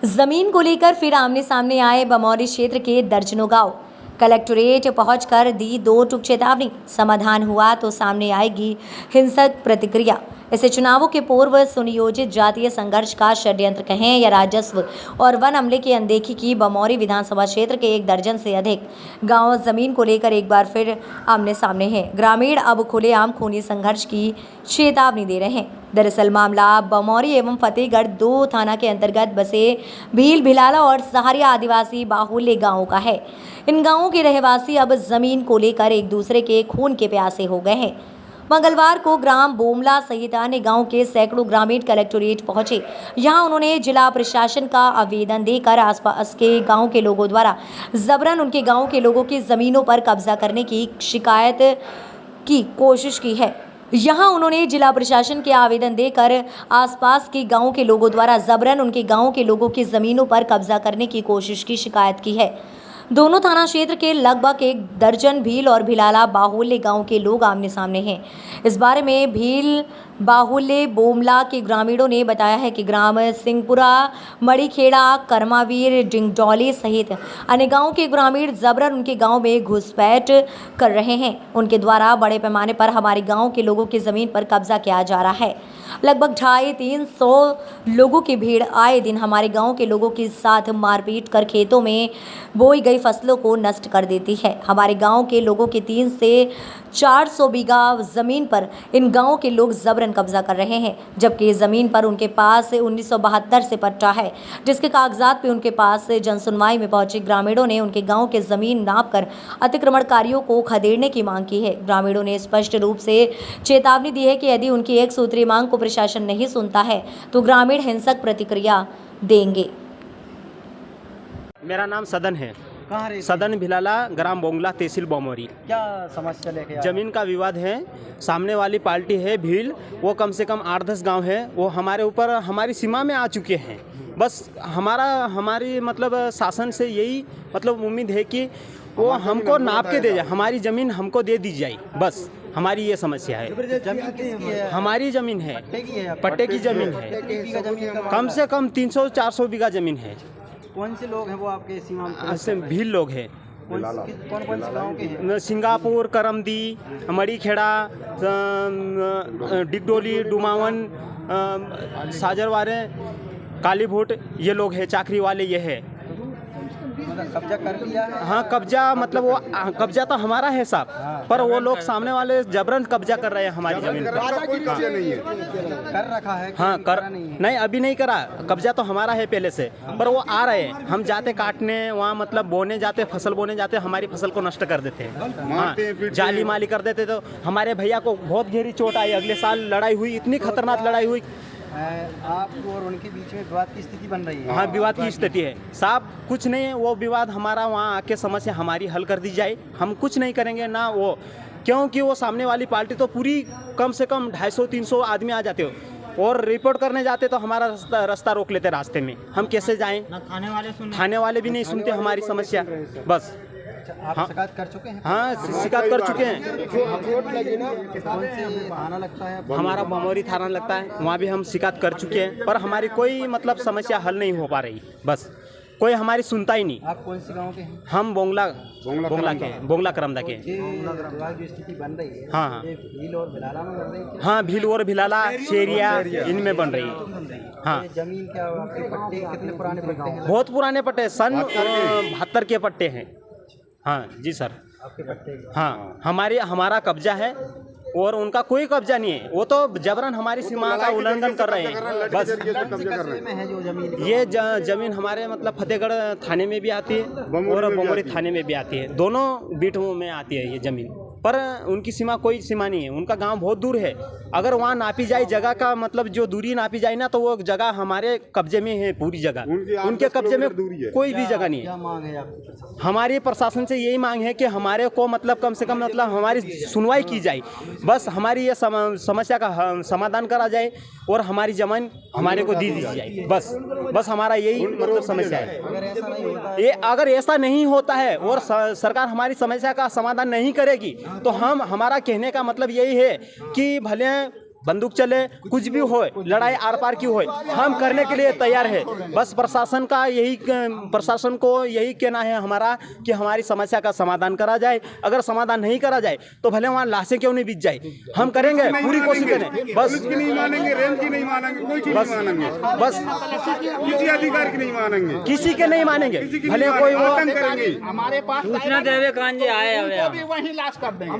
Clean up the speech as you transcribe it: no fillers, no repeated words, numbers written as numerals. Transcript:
जमीन को लेकर फिर आमने सामने आए बमौरी क्षेत्र के दर्जनों गांव। कलेक्टोरेट पहुंचकर दी दो टूक चेतावनी, समाधान हुआ तो सामने आएगी हिंसक प्रतिक्रिया। इसे चुनावों के पूर्व सुनियोजित जातीय संघर्ष का षड्यंत्र कहें या राजस्व और वन अमले की अनदेखी की बमौरी विधानसभा क्षेत्र के 1 दर्जन से अधिक गांव जमीन को लेकर एक बार फिर आमने सामने हैं। ग्रामीण अब खुलेआम खूनी संघर्ष की चेतावनी दे रहे हैं। दरअसल मामला बमौरी एवं फतेहगढ़ 2 थाना के अंतर्गत बसे भील, भिलाला और सहारिया आदिवासी बाहुल्य गांवों का है। इन गांवों के रहवासी अब जमीन को लेकर एक दूसरे के खून के प्यासे हो गए हैं। मंगलवार को ग्राम बोमला सहित अन्य गांव के सैकड़ों ग्रामीण कलेक्टोरेट पहुंचे। यहां उन्होंने जिला प्रशासन का आवेदन देकर आसपास के गांव के लोगों द्वारा जबरन उनके गांव के लोगों की जमीनों पर कब्जा करने की शिकायत की कोशिश की है। यहां उन्होंने जिला प्रशासन के आवेदन देकर आसपास के गांव के लोगों द्वारा जबरन उनके गांव के लोगों की जमीनों पर कब्जा करने की कोशिश की शिकायत की है। दोनों थाना क्षेत्र के लगभग 1 दर्जन भील और भिलाला बाहुल्य गांव के लोग आमने सामने हैं। इस बारे में भील बाहुल्य बोमला के ग्रामीणों ने बताया है कि ग्राम सिंहपुरा, मड़ीखेड़ा, कर्मावीर, डिंगडौली सहित अन्य गांव के ग्रामीण जबरन उनके गांव में घुसपैठ कर रहे हैं। उनके द्वारा बड़े पैमाने पर हमारे गांव के लोगों की जमीन पर कब्जा किया जा रहा है। लगभग 250-300 लोगों की भीड़ आए दिन हमारे गांव के लोगों के साथ मारपीट कर खेतों में बोई गई फसलों को नष्ट कर देती है। हमारे गांव के लोगों के 3 से 400 बीघा जमीन पर इन गांव के लोग जबरन कब्जा कर रहे हैं, जबकि इस जमीन पर उनके पास 1972 से पट्टा है, जिसके कागजात पे उनके पास जनसुनवाई में पहुंचे ग्रामीणों ने उनके गांव के जमीन नाप कर अतिक्रमणकारियों को खदेड़ने की मांग की है। ग्रामीणों ने स्पष्ट रूप से चेतावनी दी है कि यदि उनकी एक सूत्री मांग को प्रशासन नहीं सुनता है तो ग्रामीण हिंसक प्रतिक्रिया देंगे। मेरा नाम सदन है। कहाँ रहते? सदन भिलाला, ग्राम बोंगला, तहसील बमौरी। क्या समस्या लेके आए? जमीन का विवाद है। सामने वाली पार्टी है भील, वो कम से कम 8-10 गांव है, वो हमारे ऊपर हमारी सीमा में आ चुके हैं। बस हमारी मतलब शासन से यही मतलब उम्मीद है कि वो हमको नाप के दे जाए, हमारी ज़मीन हमको दे दी जाए। बस हमारी ये समस्या है। जमीन किसकी है? हमारी ज़मीन है, पट्टे की है? पट्टे की ज़मीन है। कितनी बीघा जमीन का? कम से कम 300-400 बीघा ज़मीन है। कौन से लोग हैं वो आपके सीमा में? ऐसे भील लोग हैं। कौन से गाँव के हैं? सिंगापुर, करमदी, मड़ीखेड़ा, डिगडोली, डुमावन, साजरवारे, कालीभूट, ये लोग हैं। चाकरी वाले ये है। मतलब कब्जा कर लिया है? हाँ, कब्जा मतलब वो कब्जा तो हमारा है साहब, पर वो लोग सामने वाले जबरन कब्जा कर रहे हैं हमारी जमीन पर। कर रखा है? हाँ, कर नहीं, अभी नहीं करा। कब्जा तो हमारा है पहले से, पर वो आ रहे हैं। हम जाते काटने वहाँ, मतलब बोने जाते, फसल बोने जाते, हमारी फसल को नष्ट कर देते हैं। हाँ, जाली माली कर देते। तो हमारे भैया को बहुत गहरी चोट आई। अगले साल लड़ाई हुई, इतनी खतरनाक लड़ाई हुई। आप और उनके बीच में विवाद की स्थिति बन रही है? हाँ, विवाद की स्थिति है साहब। कुछ नहीं है, वो विवाद हमारा वहाँ आके समस्या हमारी हल कर दी जाए। हम कुछ नहीं करेंगे ना वो, क्योंकि वो सामने वाली पार्टी तो पूरी कम से कम 250-300 आदमी आ जाते हो और रिपोर्ट करने जाते तो हमारा रास्ता रोक लेते रास्ते में। हम कैसे जाएं? थाने वाले भी नहीं सुनते हमारी समस्या। बस आप शिकायत कर चुके हैं? हाँ, शिकायत कर चुके हैं। कौन से थाना लगता है? हमारा बमौरी थाना लगता है, वहाँ भी हम शिकायत कर चुके हैं, पर हमारी कोई मतलब समस्या हल नहीं हो पा रही। बस कोई हमारी सुनता ही नहीं। आप कौन से गांव के हैं? हम बोंगला के हैं, बोंगला करमदा के। विवाद जो स्थिति बन रही है, हाँ, ये भील और भिलाला में बन रही है? हाँ, भील और भिलाला, शेरिया, इनमें बन रही है। हाँ, ये जमीन क्या आपके पट्टे कितने पुराने पट्टे हैं? बहुत पुराने पट्टे, सन 72 के पट्टे हैं। हाँ जी सर। आपके पट्टे? हाँ, हमारा कब्जा है और उनका कोई कब्जा नहीं है। वो तो जबरन हमारी सीमा का उल्लंघन कर रहे हैं। बस में है जो जमीन? ये जमीन हमारे मतलब फतेहगढ़ थाने में भी आती है और बमौरी थाने में भी आती है। दोनों बीटों में आती है ये जमीन, पर उनकी सीमा कोई सीमा नहीं है। उनका गांव बहुत दूर है। अगर वहाँ नापी जाए जगह का मतलब जो दूरी नापी जाए ना, तो वो जगह हमारे कब्जे में है, पूरी जगह उनके कब्जे में कोई भी जगह नहीं है। क्या मांग है आपकी? हमारी प्रशासन से यही मांग है कि हमारे को मतलब कम से कम मतलब हमारी सुनवाई की जाए। बस हमारी ये समस्या का समाधान करा जाए और हमारी जमीन हमारे को दी जाए। बस हमारा यही मतलब समस्या है। अगर ऐसा नहीं होता है और सरकार हमारी समस्या का समाधान नहीं करेगी तो हमारा कहने का मतलब यही है कि भले बंदूक चले, कुछ भी हो, लड़ाई आर पार की हो, हम करने के लिए तैयार है। बस प्रशासन को यही कहना है हमारा कि हमारी समस्या का समाधान करा जाए। अगर समाधान नहीं करा जाए तो भले वहाँ लाशें क्यों नहीं बीत जाए, हम करेंगे, पूरी कोशिश करें। बस की नहीं मानेंगे, रेंज की नहीं मानेंगे, कोई चीज नहीं मानेंगे, बस किसी अधिकार की नहीं मानेंगे, किसी के नहीं मानेंगे, भले कोई वो आतंक करेंगे। सूचना देवे कांजे आए वहीं लाश कर देंगे।